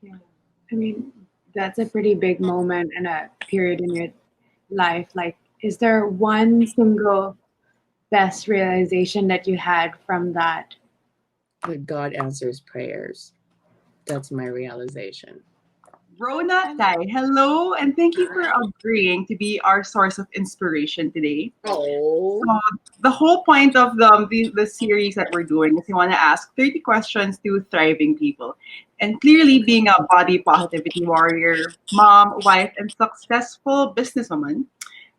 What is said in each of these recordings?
Yeah. I mean, that's a pretty big moment and a period in your life. Like, is there one single best realization that you had from that? That God answers prayers. That's my realization. Rona, Sai, hello, and thank you for agreeing to be our source of inspiration today. Oh, So, the whole point of the series that we're doing is we want to ask 30 questions to thriving people. And clearly, being a body positivity warrior, mom, wife, and successful businesswoman,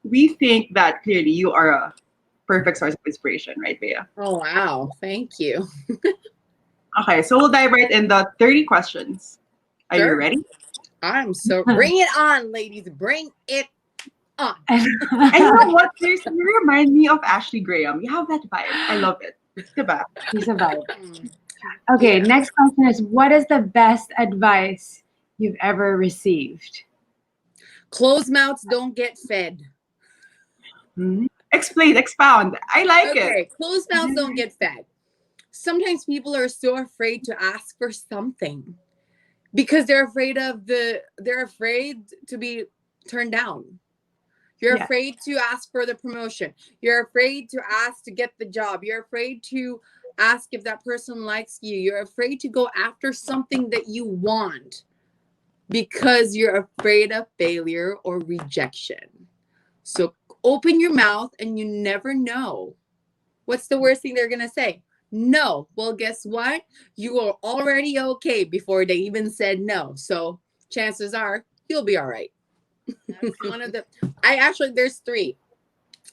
we think that clearly you are a perfect source of inspiration, right, Bea? oh wow. Thank you. Okay, so we'll dive right in the 30 questions. Are you Sure. ready? I'm so bring it on, ladies. Bring it on. And you know what? You remind me of Ashley Graham. You have that vibe. I love it. Diba? He's a vibe. Mm, Okay, yeah. next question is, what is the best advice you've ever received? Closed mouths don't get fed. Hmm. Explain, expound. I like it. Okay, closed mouths don't get fed. Sometimes people are so afraid to ask for something because they're afraid to be turned down. You're Yeah. afraid to ask for the promotion. You're afraid to ask to get the job. You're afraid to ask if that person likes you. You're afraid to go after something that you want because you're afraid of failure or rejection. So open your mouth and you never know. What's the worst thing they're going to say? No. Well, guess what? You are already okay before they even said no. So chances are you'll be all right. That's one of the, I actually, there's three.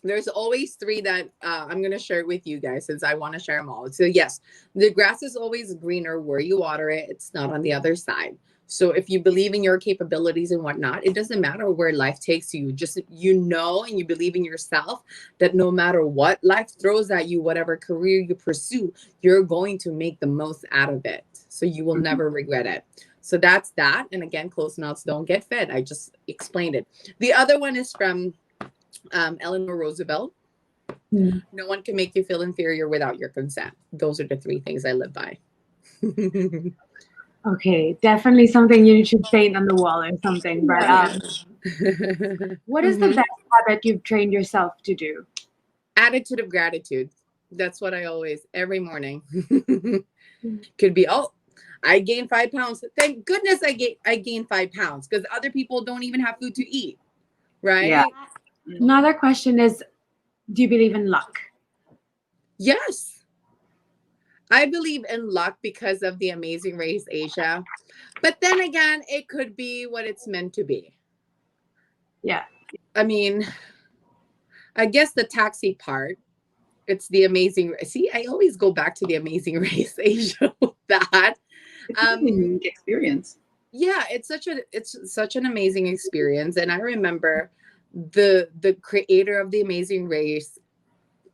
There's always three that I'm going to share with you guys since I want to share them all. So, yes, the grass is always greener where you water it, it's not on the other side. So, if you believe in your capabilities and whatnot, it doesn't matter where life takes you. Just and you believe in yourself that no matter what life throws at you, whatever career you pursue, you're going to make the most out of it. So, you will Mhm. never regret it. So, that's that. And again, closed mouths don't get fed. I just explained it. The other one is from Eleanor Roosevelt. Hmm. No one can make you feel inferior without your consent. Those are the three things I live by. Okay, definitely something you should paint on the wall or something. But Yeah. what is the Mhm. best habit you've trained yourself to do? Attitude of gratitude. That's what I always, every morning. Mm. Could be, oh, I gained 5 pounds. Thank goodness I gained 5 pounds because other people don't even have food to eat, Yeah. right? Mhm. Another question is, do you believe in luck? Yes. I believe in luck because of the Amazing Race Asia. But then again, it could be what it's meant to be. Yeah. I mean, I guess the taxi part, it's the amazing. See, I always go back to the Amazing Race Asia with that. It's a really Um, unique experience. yeah, it's such an amazing experience, and I remember the creator of the Amazing Race,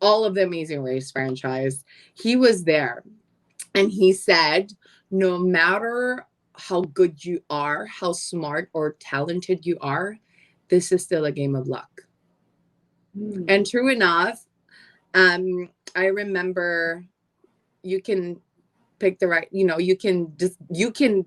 all of the Amazing Race franchise. He was there, and he said, no matter how good you are, how smart or talented you are, this is still a game of luck. Mm. And true enough, I remember you can pick the right, you can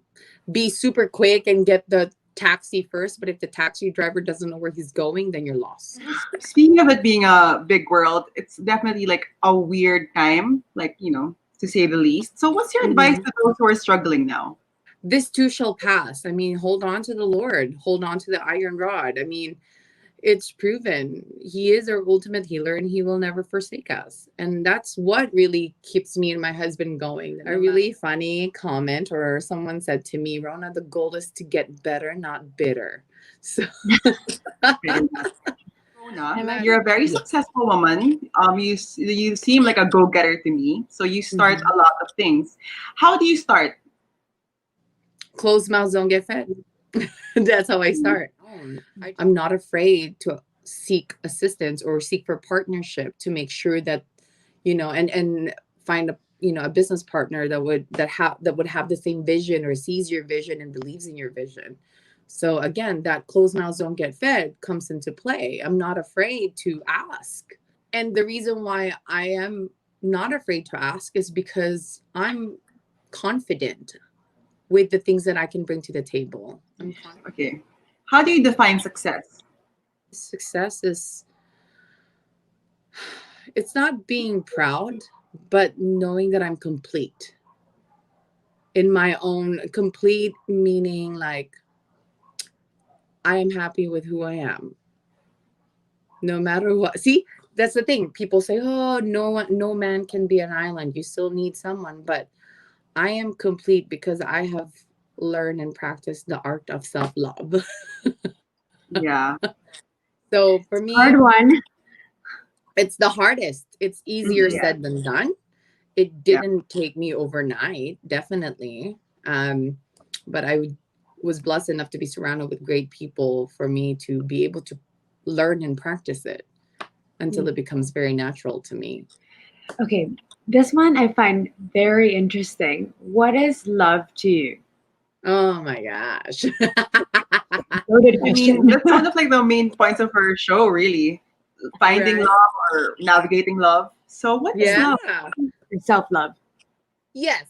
be super quick and get the taxi first, but if the taxi driver doesn't know where he's going, then you're lost. Speaking of it being a big world, it's definitely like a weird time, like, to say the least. So, what's your advice Mhm. to those who are struggling now? This too shall pass. I mean, hold on to the Lord, hold on to the iron rod. I mean, it's proven he is our ultimate healer and he will never forsake us. And that's what really keeps me and my husband going. A really funny comment, or someone said to me, Rona, the goal is to get better, not bitter. So Very nice. Rona, I like you're a very successful woman. You seem like a go-getter to me. So you start Mhm. a lot of things. How do you start? Closed mouths don't get fed. That's how I start. I'm not afraid to seek assistance or seek for partnership to make sure that, and find a business partner that would have the same vision or sees your vision and believes in your vision. So again, that closed mouths don't get fed comes into play. I'm not afraid to ask. And the reason why I am not afraid to ask is because I'm confident. with the things that I can bring to the table. I'm fine. Okay. How do you define success? Success is, it's not being proud, but knowing that I'm complete in my own complete meaning, like I am happy with who I am, no matter what. See, that's the thing. People say, "Oh, no man can be an island. You still need someone." But I am complete because I have learned and practiced the art of self love. Yeah. So for me, Hard one. it's the hardest. It's easier Yeah. said than done. It Yeah. didn't take me overnight, definitely. But was blessed enough to be surrounded with great people for me to be able to learn and practice it until it becomes very natural to me. Okay, this one I find very interesting. What is love to you? Oh my gosh. Loaded I mean, question. that's one of like the main points of her show, really. Finding Right? love or navigating love. So what is Yeah. love? Self love. Yes.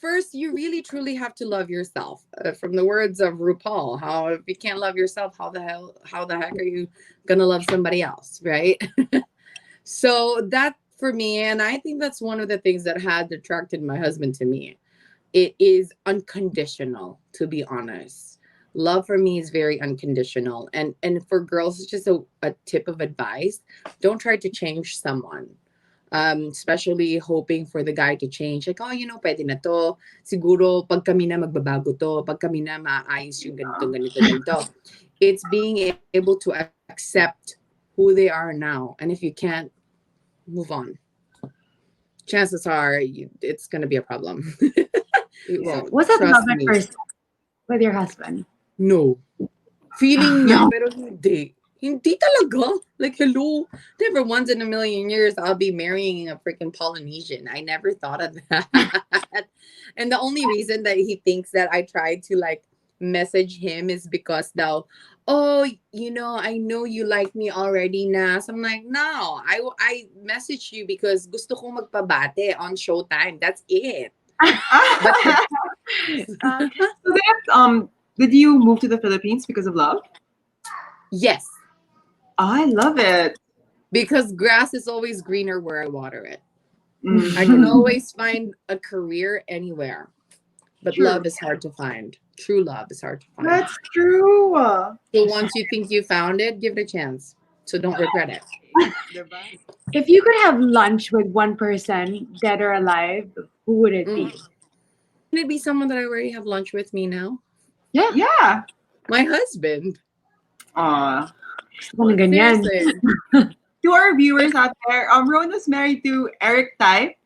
First, you really truly have to love yourself. From the words of RuPaul, how if you can't love yourself, how the heck are you gonna love somebody else, right? So that for me, and I think that's one of the things that had attracted my husband to me. It is unconditional, to be honest. Love for me is very unconditional. And for girls, it's just a tip of advice. Don't try to change someone. Especially hoping for the guy to change. Like, oh, pwede na to. Siguro, pag kami na magbabago to. Pag kami na maayos yung ganito, ganito, ganito. It's being able to accept who they are now. And if you can't, move on. Chances are it's going to be a problem. It won't. Was that love Trust at me. first sight with your husband? No. Feeling niya, No. pero hindi. Hindi talaga. Like, hello. Never once in a million years I'll be marrying a freaking Polynesian. I never thought of that. And the only reason that he thinks that I tried to like message him is because now, oh, I know you like me already na. So I'm like, no, I messaged you because gusto ko magpabate on Showtime. That's it. But So did you move to the Philippines because of love? yes, I love it. because grass is always greener where I water it. I can Mhm. always find a career anywhere, but True. love is hard to find. True love is hard to find. That's true. So once you think you found it, give it a chance. So don't regret it. Diba? If you could have lunch with one person, dead or alive, who would it Mm. be? Can it be someone that I already have lunch with me now? Yeah. Yeah. My husband. Gusto ko ng ganyan. Seriously. To our viewers out there, Rona's married to Eric Tai.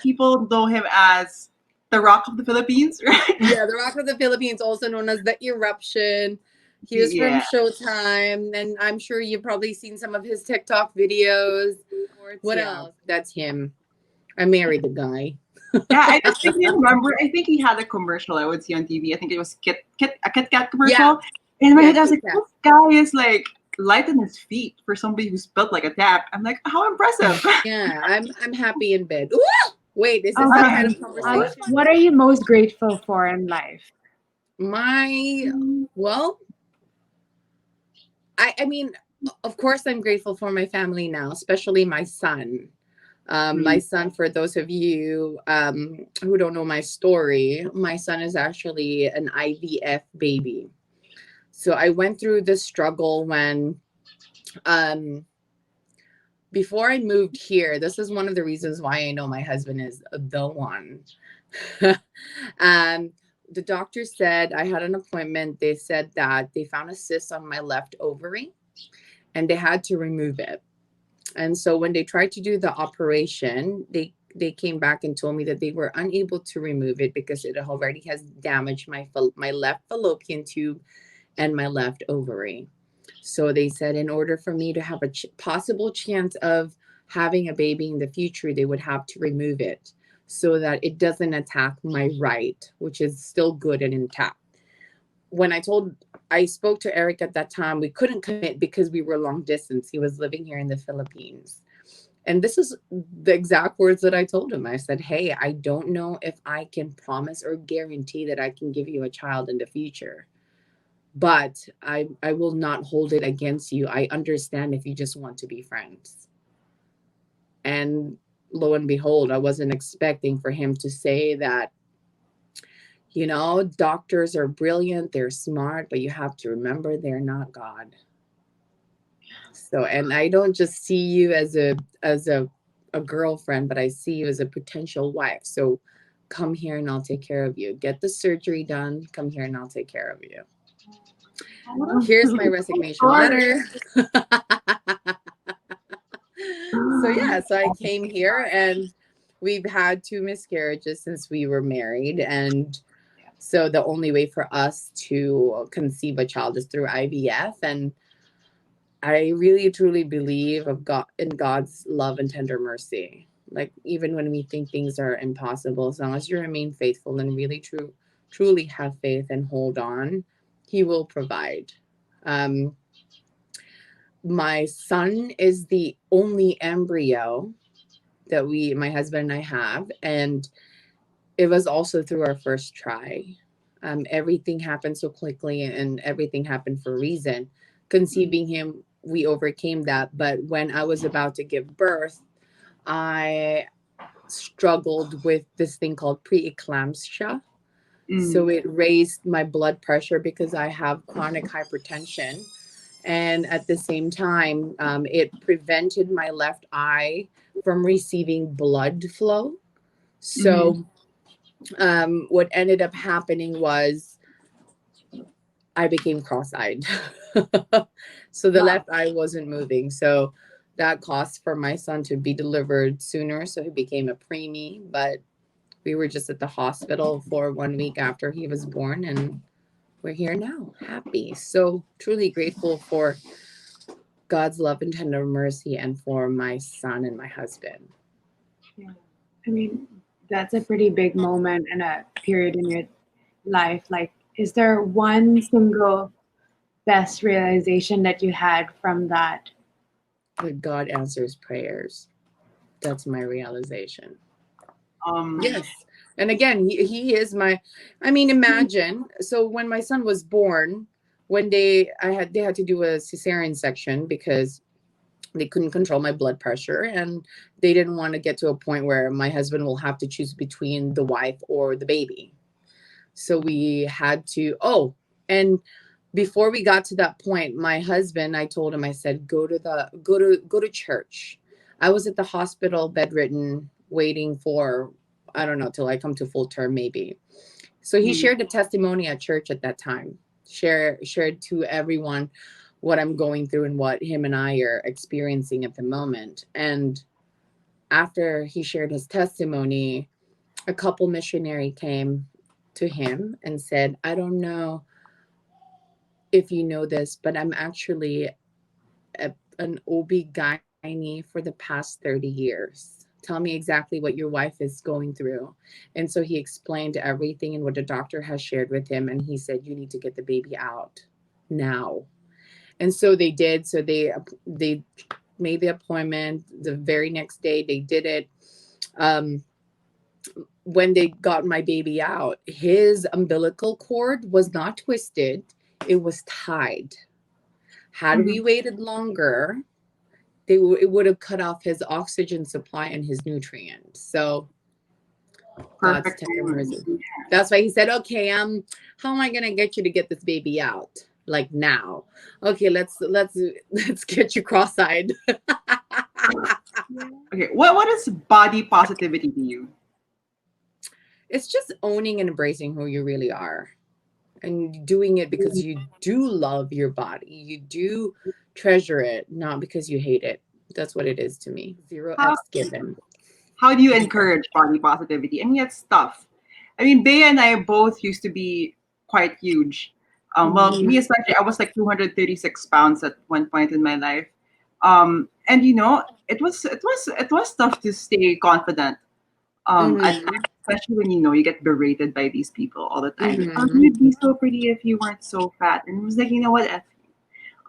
People know him as the Rock of the Philippines, right? Yeah, the Rock of the Philippines, also known as the Eruption. He was from Yeah. Showtime, and I'm sure you've probably seen some of his TikTok videos. What else? That's him. I married the guy. Yeah, I distinctly remember. I think he had a commercial I would see on TV. I think it was a Kit Kat commercial. In my Yeah, head, I was Kit like, Kat. this guy is like light on his feet for somebody who's built like a tap. I'm like, how impressive. Yeah, I'm happy in bed. Ooh! Wait, is this Okay. that kind of conversation? What are you most grateful for in life? Well, I mean, of course, I'm grateful for my family now, especially my son. My son, for those of you who don't know my story, my son is actually an IVF baby. So I went through this struggle when, before I moved here. This is one of the reasons why I know my husband is the one. um, the doctor said I had an appointment. They said that they found a cyst on my left ovary and they had to remove it. And so when they tried to do the operation, they came back and told me that they were unable to remove it because it already has damaged my left fallopian tube and my left ovary. So they said in order for me to have a possible chance of having a baby in the future, they would have to remove it so that it doesn't attack my right, which is still good and intact. When I spoke to Eric at that time, we couldn't commit because we were long distance. He was living here in the Philippines. And this is the exact words that I told him. I said, "Hey, I don't know if I can promise or guarantee that I can give you a child in the future, but I will not hold it against you. I understand if you just want to be friends." And lo and behold, I wasn't expecting for him to say that, doctors are brilliant, they're smart, but you have to remember they're not God. So, and I don't just see you as a girlfriend, but I see you as a potential wife. So come here and I'll take care of you. Get the surgery done. Come here and I'll take care of you. Here's my resignation letter. So yeah, so I came here and we've had two miscarriages since we were married, and so the only way for us to conceive a child is through IVF. And I really truly believe of God, in God's love and tender mercy. Like even when we think things are impossible, as long as you remain faithful and really truly have faith and hold on, He will provide. Um, my son is the only embryo that my husband and I have, and it was also through our first try. Everything happened so quickly, and everything happened for a reason. Conceiving him, we overcame that. But when I was about to give birth, I struggled with this thing called preeclampsia. So Mm. it raised my blood pressure because I have chronic hypertension. And at the same time, it prevented my left eye from receiving blood flow. Mm-hmm. So what ended up happening was I became cross-eyed. So the Wow. left eye wasn't moving. So that caused for my son to be delivered sooner. So he became a preemie, but we were just at the hospital for 1 week after he was born, and we're here now, happy. So truly grateful for God's love and tender mercy and for my son and my husband. Yeah. I mean, that's a pretty big moment and a period in your life. Like, is there one single best realization that you had from that? That God answers prayers. That's my realization. Um. Yes. And again, he is I mean, imagine. So when my son was born, when they had to do a cesarean section because they couldn't control my blood pressure, and they didn't want to get to a point where my husband will have to choose between the wife or the baby. So we had to, and before we got to that point, my husband, I told him, I said, go to church. I was at the hospital bedridden waiting for, I don't know, till I come to full term maybe. So he Mm. shared a testimony at church at that time. Shared to everyone what I'm going through and what him and I are experiencing at the moment. And after he shared his testimony, a couple missionary came to him and said, "I don't know if you know this, but I'm actually an OB-GYN for the past 30 years. Tell me exactly what your wife is going through." And so he explained everything and what the doctor has shared with him. And he said, "You need to get the baby out now." And so they did. So they made the appointment the very next day. They did it. Um, when they got my baby out, his umbilical cord was not twisted, it was tied. Had we Mhm. waited longer, it would have cut off his oxygen supply and his nutrients. So God's Perfect tender timing. mercy. That's why he said, "Okay, how am I gonna get you to get this baby out? Like now? Okay, let's get you cross-eyed." Yeah. Okay. What is body positivity to you? It's just owning and embracing who you really are, and doing it because you do love your body. You do treasure it, not because you hate it. That's what it is to me. Zero How F's given. how do you encourage body positivity? And yet, it's tough. I mean, Bea and I both used to be quite huge. Well, Mhm. me especially, I was like 236 pounds at one point in my life. And it was tough to stay confident. At Mm-hmm. times, especially when you get berated by these people all the time. Oh, Mm-hmm. you'd be so pretty if you weren't so fat. And it was like, you know what?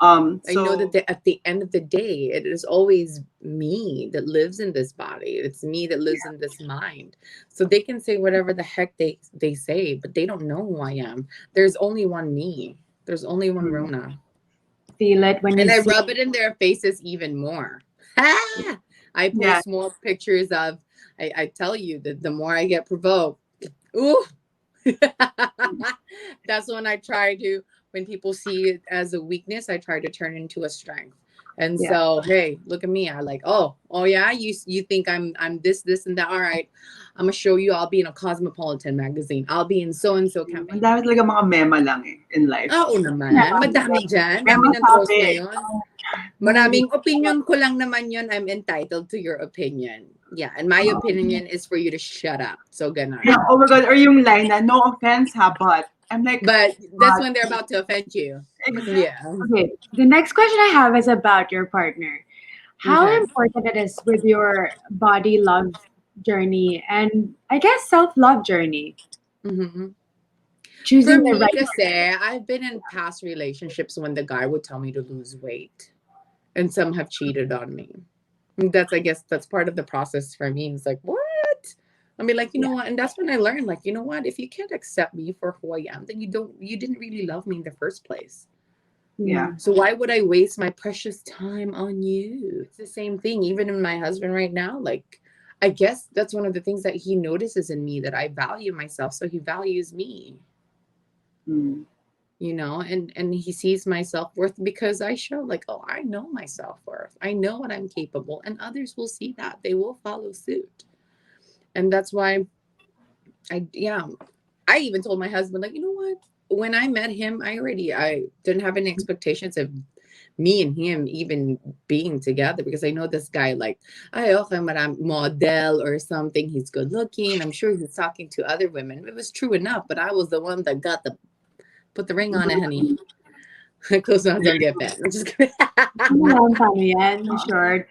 I know that So at the end of the day, it is always me that lives in this body. It's me that lives in this mind. So they can say whatever the heck they say, but they don't know who I am. There's only one me. There's only one mm, Rona. Feel it when you And I see. rub it in their faces even more. Ah! I yeah, post more pictures of, I tell you that the more I get provoked, ooh, that's when I try to, when people see it as a weakness, I try to turn it into a strength. And yeah. so, hey, look at me. I like, oh yeah, you think I'm this and that. All right, I'm gonna show you. I'll be in a Cosmopolitan magazine. I'll be in so and so Ang campaign. dami talaga mga mema lang eh, in life. Oo naman, madami dyan. May Dami ng trolls masabi. ngayon. Narinig Maraming opinion ko lang naman yun. I'm entitled to your opinion. Yeah, and my opinion is for you to shut up. So ganon. yeah, oh my God, or yung line na, no offense ha, but I'm like, But that's God, when they're about to offend you. exactly. Yeah. Okay, the next question I have is about your partner. How Okay. important it is with your body love journey and I guess self love journey, Hmm. For choosing the me right. to say, I've been in past relationships when the guy would tell me to lose weight, and some have cheated on me. That's, I guess, that's part of the process for me. It's like, what? I mean, like, you Yeah, know what? And that's when I learned, like, you know what? If you can't accept me for who I am, then you didn't really love me in the first place. Yeah. mm, So why would I waste my precious time on you? It's the same thing, even in my husband right now. Like, I guess that's one of the things that he notices in me, that I value myself, so he values me, Mm. and he sees my self-worth because I show, like, oh, I know my self-worth. I know what I'm capable, and others will see that. They will follow suit. And that's why yeah, I even told my husband, like, you know what? When I met him, I didn't have any expectations of me and him even being together, because I know this guy, like, ay, okay, model or something. He's good looking. I'm sure he's talking to other women. It was true enough, but I was the one that got the put the ring on it, honey. Close mouths don't get fat. I'm just kidding. Alam, paano yan, sure.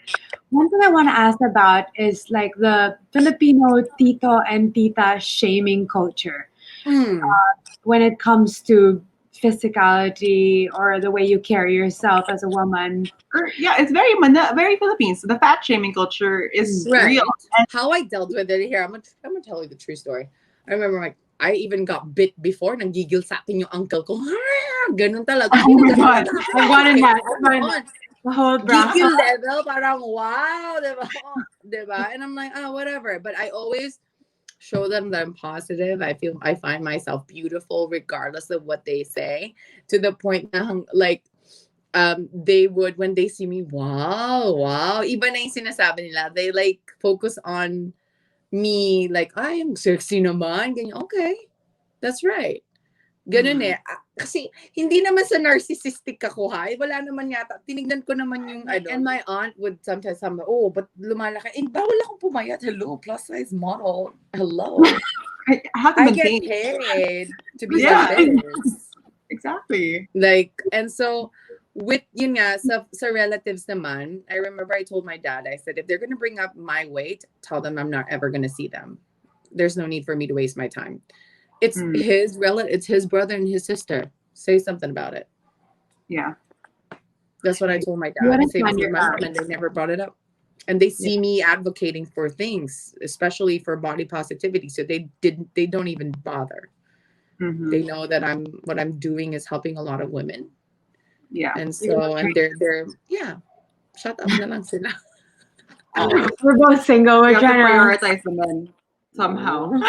One thing I want to ask about is like the Filipino tito and tita shaming culture Mm, when it comes to physicality or the way you carry yourself as a woman. Or, yeah, it's very Philippines. The fat shaming culture is Mm. real. right. How I dealt with it here, I'm gonna tell you the true story. I remember, like, I even got bit before. Nanggigil sa akin yung uncle ko. Ganun talaga. Oh my God. Talaga ako. I've gotten Okay, that. I've gotten that. ganon. The whole brasso. Gigil level, parang wow, diba? Oh, diba? And I'm like, oh, whatever. But I always show them that I'm positive. I find myself beautiful regardless of what they say. To the point na, like, they would, when they see me, wow, wow. Iba na yung sinasabi nila. They, like, focus on me, like, I am sexy naman. Ganyan, okay, that's right. Ganun Mm. eh. Kasi hindi naman sa narcissistic ako, ha. Wala naman yata. Tinignan ko naman yung ano. And my aunt would sometimes say, oh, but lumalaki. Eh, bawal akong pumayat. Hello, plus size model. Hello. I have to I get maintain. paid to be like Yeah, this. exactly. Like, and so, with, yun nga, sa relatives naman, I remember I told my dad, I said, if they're going to bring up my weight, tell them I'm not ever going to see them. There's no need for me to waste my time. It's Mm. his relative, it's his brother and his sister. Say something about it. Yeah. That's what I told my You dad. wouldn't Same as find with your my mom, and they never brought it up. And they see me advocating for things, especially for body positivity. So they don't even bother. Hmm. They know that what I'm doing is helping a lot of women. Yeah. And so, and they're yeah, shut up na lang sila. We're both single. You We're have to trying prioritize the men somehow. we're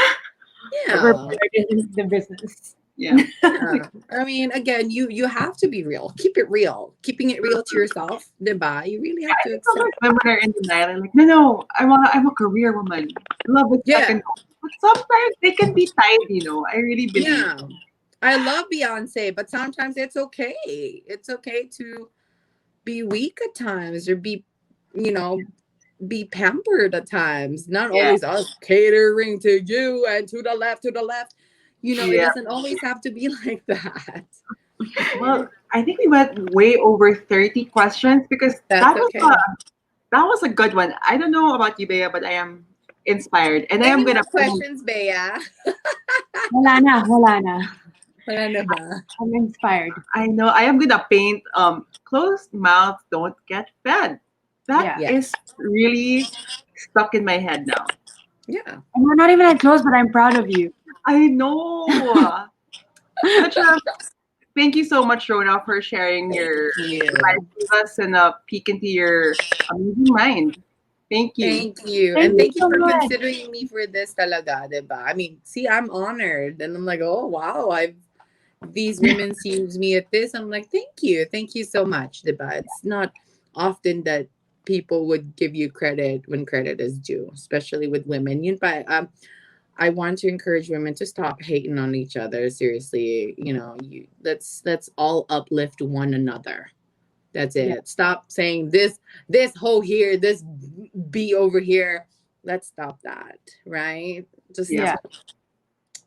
Yeah. prioritizing the business. Yeah. Yeah. I mean, again, you have to be real. Keep it real. Keeping it real to yourself, diba? You really have I to think accept. sometimes women are in denial. They're like, no, I'm a career woman. Love is Yeah. second. But sometimes they can be tied. I really believe. Yeah. I love Beyonce, but sometimes it's okay. It's okay to be weak at times, or you know, be pampered at times. Not Yeah. always us catering to you and to the left, to the left. It Yeah. doesn't always have to be like that. Well, I think we went way over 30 questions because That's okay. that was a good one. I don't know about you, Bea, but I am inspired. And I am Any gonna more questions, Bea? Wala na, wala na. Wala na ba? I'm inspired. I know I am gonna paint closed mouths don't get fed. That Yeah. is Yes. really stuck in my head now. Yeah. And we're not even that close, but I'm proud of you. I know. Such a thank you so much, Rona, for sharing Thank your life you. with us and a peek into your amazing mind. Thank you. Thank you. Thank And you thank you so for much. considering me for this talaga, diba? I mean, see, I'm honored. And I'm like, oh, wow, these women sees me at this. I'm like, thank you. Thank you so much, diba? It's not often that people would give you credit when credit is due, especially with women. Yun pa, I want to encourage women to stop hating on each other. Seriously, let's all uplift one another. That's Yeah. it. Stop saying this hoe here, this B over here. Let's stop that, right? Just Yeah. Yeah.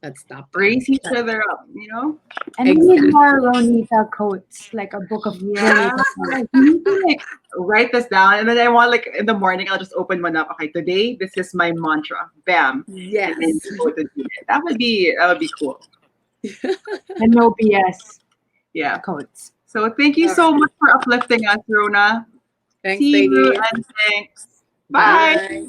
let's stop that. Raise each other up, you know? And we need Exactly. more Ronita quotes, like a book of Yeah. Ronita quotes. You need to like write this down and then I want like in the morning I'll just open one up. Okay, today this is my mantra. Bam. And then Yes. you go to do it. That would be cool. And no BS Yeah. quotes. So thank you All right. so much for uplifting us, Rona. Thanks, See you ladies. and thanks. Bye. Bye.